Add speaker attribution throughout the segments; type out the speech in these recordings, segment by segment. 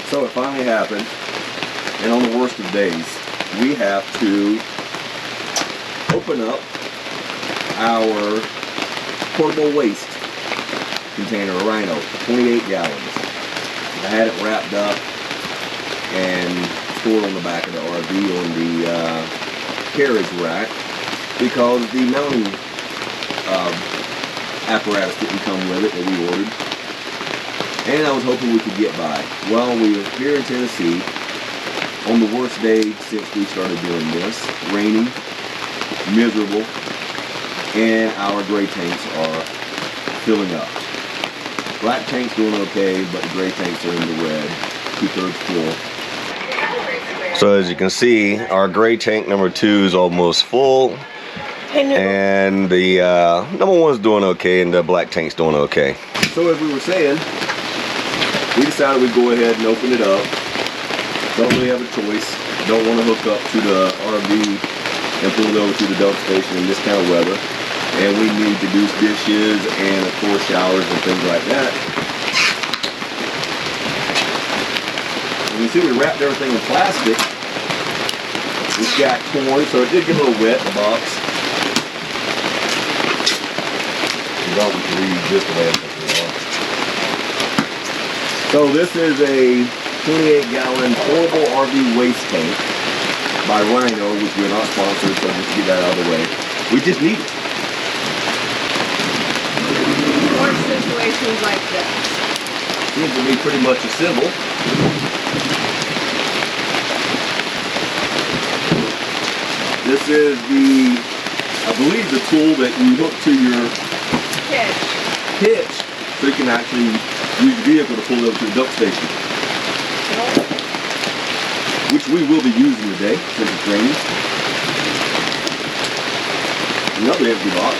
Speaker 1: So it finally happened, and on the worst of days, we have to open up our portable waste container, a Rhino, 28 gallons. I had it wrapped up and stored on the back of the RV on the carriage rack because the mounting apparatus didn't come with it that we ordered. And I was hoping we could get by. Well, we were here in Tennessee on the worst day since we started doing this. Raining, miserable, and our gray tanks are filling up. Black tank's doing okay, but the gray tanks are in the red, 2/3 full. So as you can see, our gray tank number 2 is almost full. And the number 1's doing okay, and the black tank's doing okay. So as we were saying, we decided we'd go ahead and open it up. Don't really have a choice. Don't want to hook up to the RV and pull it over to the dump station in this kind of weather. And we need to do dishes and of course showers and things like that. And you see we wrapped everything in plastic. It's got torn, so it did get a little wet in the box. We thought we could reuse this the way it's going. So this is a 28-gallon portable RV waste tank by Rhino, which we're not sponsored, so just get that out of the way. We just need it.
Speaker 2: For situations like this.
Speaker 1: Seems to be pretty much a symbol. This is the, I believe, the tool that you hook to your hitch, so you can actually use the vehicle to pull it over to the dump station. Which we will be using today since it's raining. Another empty box.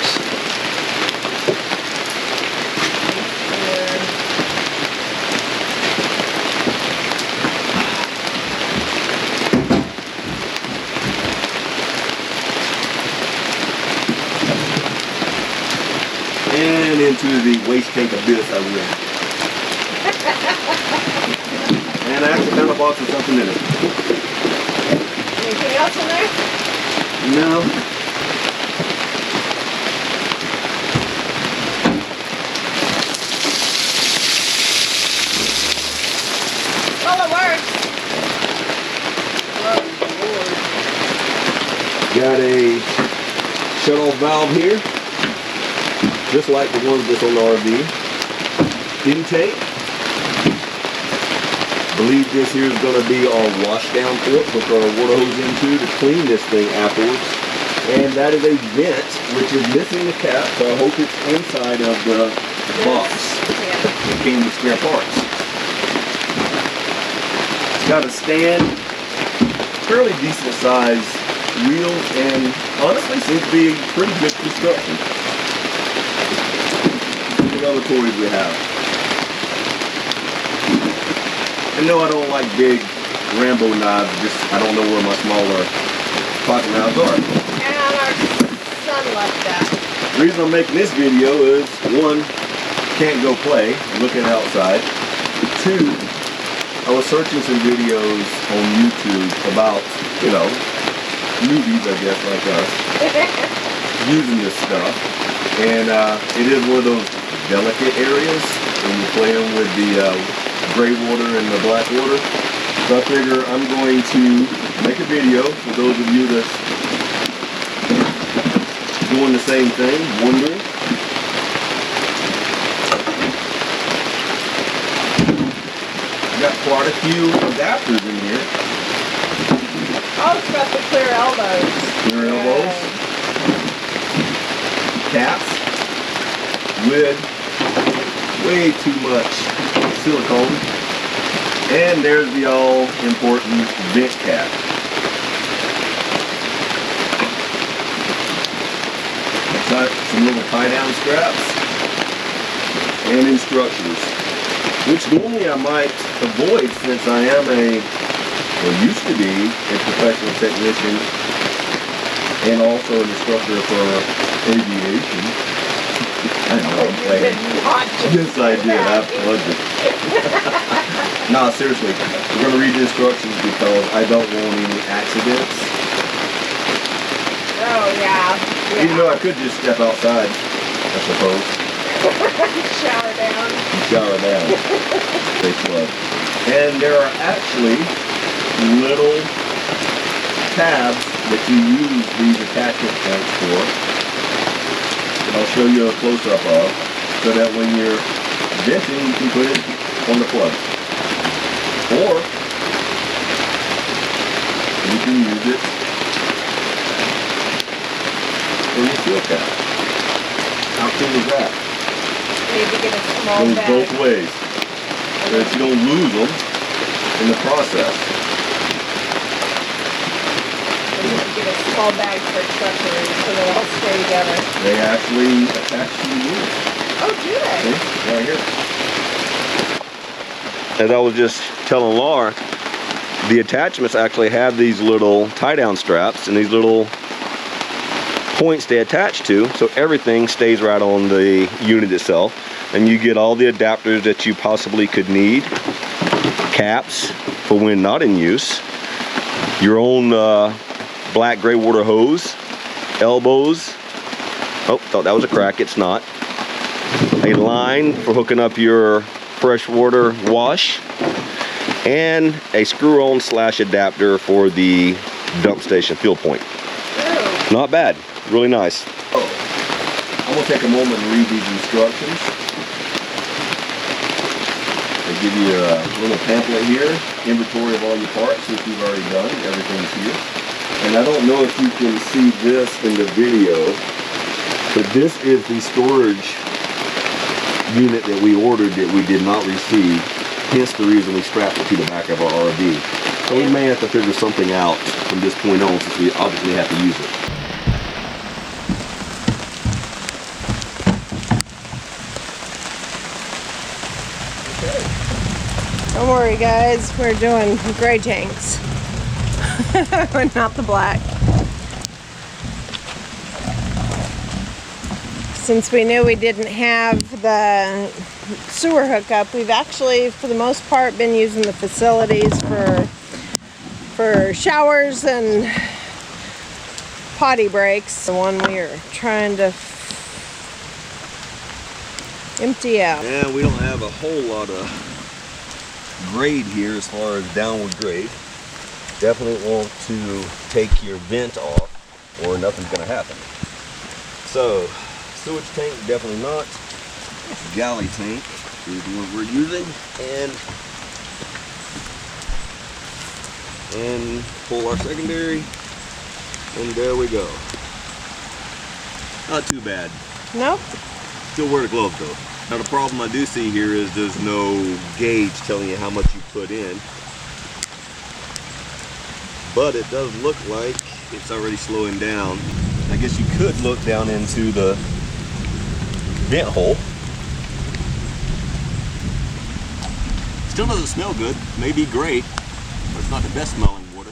Speaker 1: And into the waste tank abyss I went. And I actually found a box with something in it.
Speaker 2: Anything else in there?
Speaker 1: No.
Speaker 2: Well, it works. Oh, Lord.
Speaker 1: Got a shut-off valve here, just like the ones that's on the RV. Intake. I believe this here is going to be our washdown port to put our water hose into to clean this thing afterwards. And that is a vent, which is missing the cap, so I hope it's inside of the box. Yeah. It came with spare parts. It's got a stand, fairly decent size wheels, and honestly seems to be pretty good construction. What other toys we have? And no, I don't like big Rambo knives, I don't know where my smaller pocket knives are.
Speaker 2: And our son liked that.
Speaker 1: The reason I'm making this video is, 1, can't go play, looking outside. 2, I was searching some videos on YouTube about, you know, newbies, I guess, like us, using this stuff. And it is one of those delicate areas when you're playing with the gray water and the black water. So I figure I'm going to make a video for those of you that's doing the same thing, wondering. I've got quite a few adapters in here.
Speaker 2: Oh, it's got the clear elbows.
Speaker 1: Clear elbows. Caps with way too much silicone. And there's the all important vent cap. Got some little tie down straps and instructions, which normally I might avoid since I am used to be a professional technician and also an instructor for aviation. I know I'm playing. Yes, I did. I plugged it. No, seriously, we're going to read the instructions because I don't want any accidents.
Speaker 2: Oh, yeah.
Speaker 1: Even though I could just step outside, I suppose.
Speaker 2: Shower down.
Speaker 1: Shower down. Stay flood. And there are actually little tabs that you use these attachment points for. And I'll show you a close-up of, so that when you're venting, you can put it on the plug. Or you can use it for your fuel cap. How cool is that?
Speaker 2: Maybe get a small
Speaker 1: Goes
Speaker 2: bag.
Speaker 1: both ways, so that you don't lose them in the process.
Speaker 2: Maybe get a small bag for accessories so they all stay together.
Speaker 1: They actually attach to the unit.
Speaker 2: Oh, do they?
Speaker 1: See? Right here. As I was just telling Laura, the attachments actually have these little tie-down straps and these little points they attach to, so everything stays right on the unit itself, and you get all the adapters that you possibly could need, caps for when not in use, your own black gray water hose, elbows, oh, thought that was a crack, it's not, a line for hooking up your freshwater wash, and a screw-on / adapter for the dump station fuel point.
Speaker 2: Ooh.
Speaker 1: Not bad, really nice. Oh, I'm gonna take a moment and read these instructions. They give you a little pamphlet here, inventory of all your parts, which we've already done, everything's here. And I don't know if you can see this in the video, but this is the storage unit that we ordered that we did not receive, hence the reason we strapped it to the back of our RV. So we may have to figure something out from this point on, since we obviously have to use it.
Speaker 2: Don't worry, guys. We're doing gray tanks. Not the black. Since we knew we didn't have the sewer hookup, we've actually, for the most part, been using the facilities for showers and potty breaks. The one we are trying to empty out.
Speaker 1: Yeah, we don't have a whole lot of grade here as far as downward grade. Definitely want to take your vent off or nothing's going to happen. So, sewage tank, definitely not. Galley tank is the one we're using. And pull our secondary. And there we go. Not too bad.
Speaker 2: Nope.
Speaker 1: Still wear the gloves though. Now the problem I do see here is there's no gauge telling you how much you put in. But it does look like it's already slowing down. I guess you could look down into the vent hole. Still doesn't smell good. May be great, but it's not the best smelling water.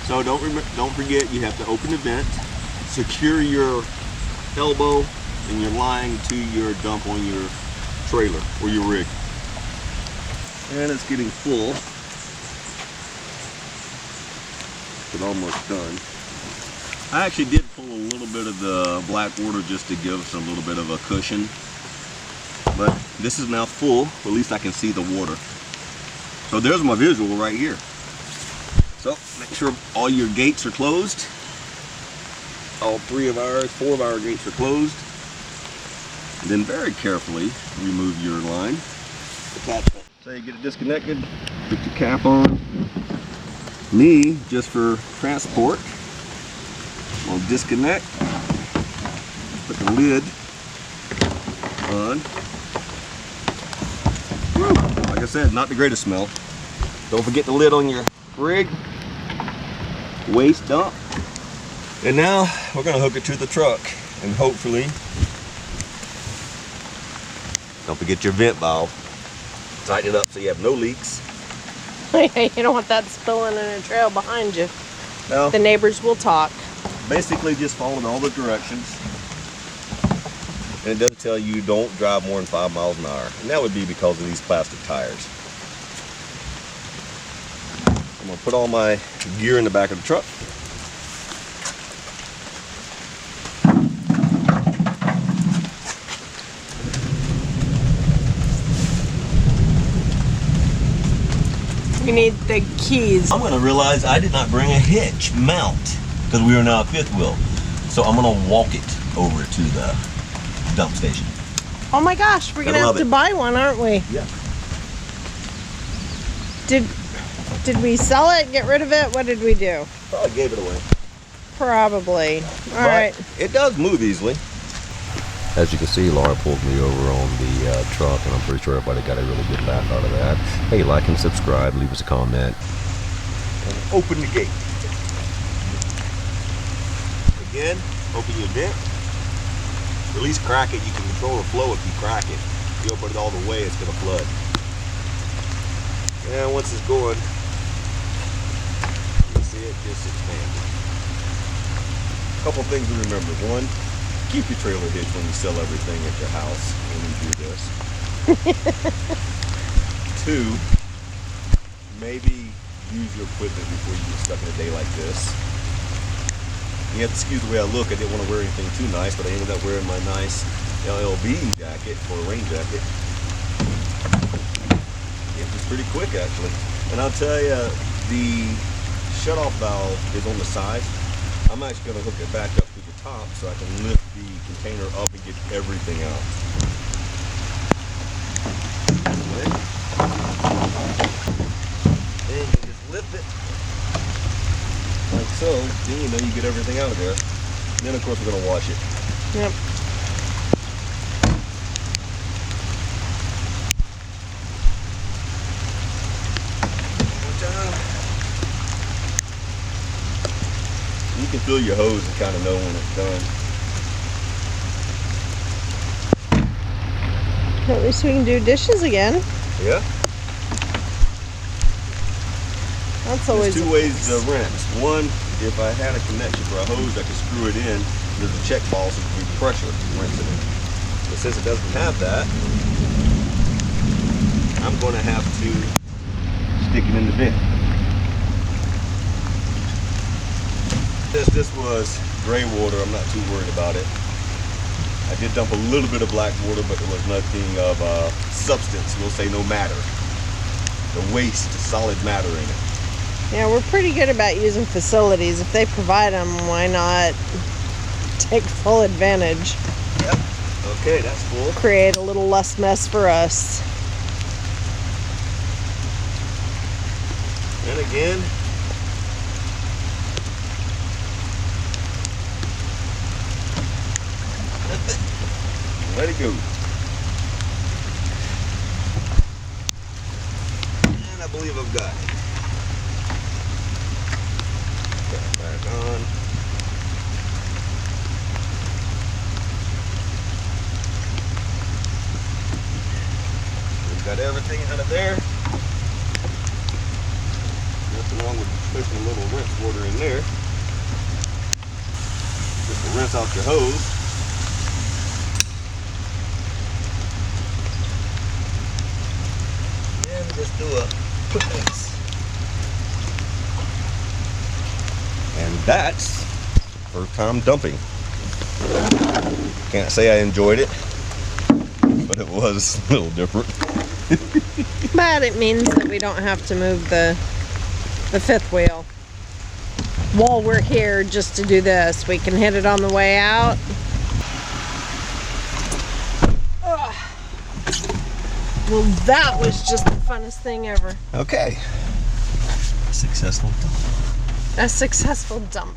Speaker 1: So don't forget, you have to open the vent, secure your elbow and your line to your dump on your trailer or your rig. And it's getting full. It's almost done. I actually did pull a little bit of the black water just to give us a little bit of a cushion. But this is now full, at least I can see the water. So there's my visual right here. So make sure all your gates are closed. All 4 of our gates are closed. And then very carefully remove your line attachment. So you get it disconnected, put your cap on. Me, just for transport, I'll disconnect, put the lid on. Whew. Like I said, not the greatest smell. Don't forget the lid on your rig, waste dump. And now we're gonna hook it to the truck and hopefully, don't forget your vent valve. Tighten it up so you have no leaks.
Speaker 2: You don't want that spilling in a trail behind you.
Speaker 1: No.
Speaker 2: The neighbors will talk.
Speaker 1: Basically just following all the directions. And it does tell you don't drive more than 5 miles an hour. And that would be because of these plastic tires. I'm gonna put all my gear in the back of the truck.
Speaker 2: We need the keys.
Speaker 1: I'm gonna realize I did not bring a hitch mount because we are now a fifth wheel. So I'm gonna walk it over to the dump station.
Speaker 2: Oh my gosh, we're gonna have to buy one, aren't we?
Speaker 1: Yeah.
Speaker 2: Did we sell it, get rid of it? What did we do?
Speaker 1: Probably gave it away.
Speaker 2: Probably. All right.
Speaker 1: It does move easily.
Speaker 3: As you can see, Laura pulled me over on the truck, and I'm pretty sure everybody got a really good laugh out of that. Hey, like and subscribe, leave us a comment.
Speaker 1: And open the gate. Again, open your vent. Release crack it. You can control the flow if you crack it. If you open it all the way, it's going to flood. And once it's going, you see it just expanding. A couple things to remember. One, keep your trailer hitch when you sell everything at your house when you do this. Two, maybe use your equipment before you get stuck in a day like this. You have to excuse the way I look. I didn't want to wear anything too nice, but I ended up wearing my nice LLB jacket or a rain jacket. It was pretty quick actually. And I'll tell you, the shutoff valve is on the side. I'm actually going to hook it back up to the top so I can lift the container up and get everything out. Then you just lift it like so. Then you know you get everything out of there. And then of course we're going to wash it.
Speaker 2: Yep.
Speaker 1: You can feel your hose and kind of know when it's done.
Speaker 2: At least we can do dishes again.
Speaker 1: Yeah.
Speaker 2: That's always
Speaker 1: There's two ways to rinse. One, if I had a connection for a hose, I could screw it in. There's a check ball so it can be pressure rinsing it. But since it doesn't have that, I'm going to have to stick it in the vent. This was gray water. I'm not too worried about it. I did dump a little bit of black water, but there was nothing of substance. We'll say no matter. The waste, solid matter in it.
Speaker 2: Yeah, we're pretty good about using facilities. If they provide them, why not take full advantage?
Speaker 1: Yep. Okay, that's full.
Speaker 2: Create a little less mess for us.
Speaker 1: And again, let it go. And I believe I've got it. Put it back on. We've got everything out of there. Nothing wrong with pushing a little rinse water in there. Just to rinse out your hose. Just do a rinse. And that's first time dumping. Can't say I enjoyed it, but it was a little different.
Speaker 2: But it means that we don't have to move the fifth wheel while we're here just to do this. We can hit it on the way out. Well, that was just the funnest thing ever.
Speaker 1: Okay. Successful dump.
Speaker 2: A successful dump.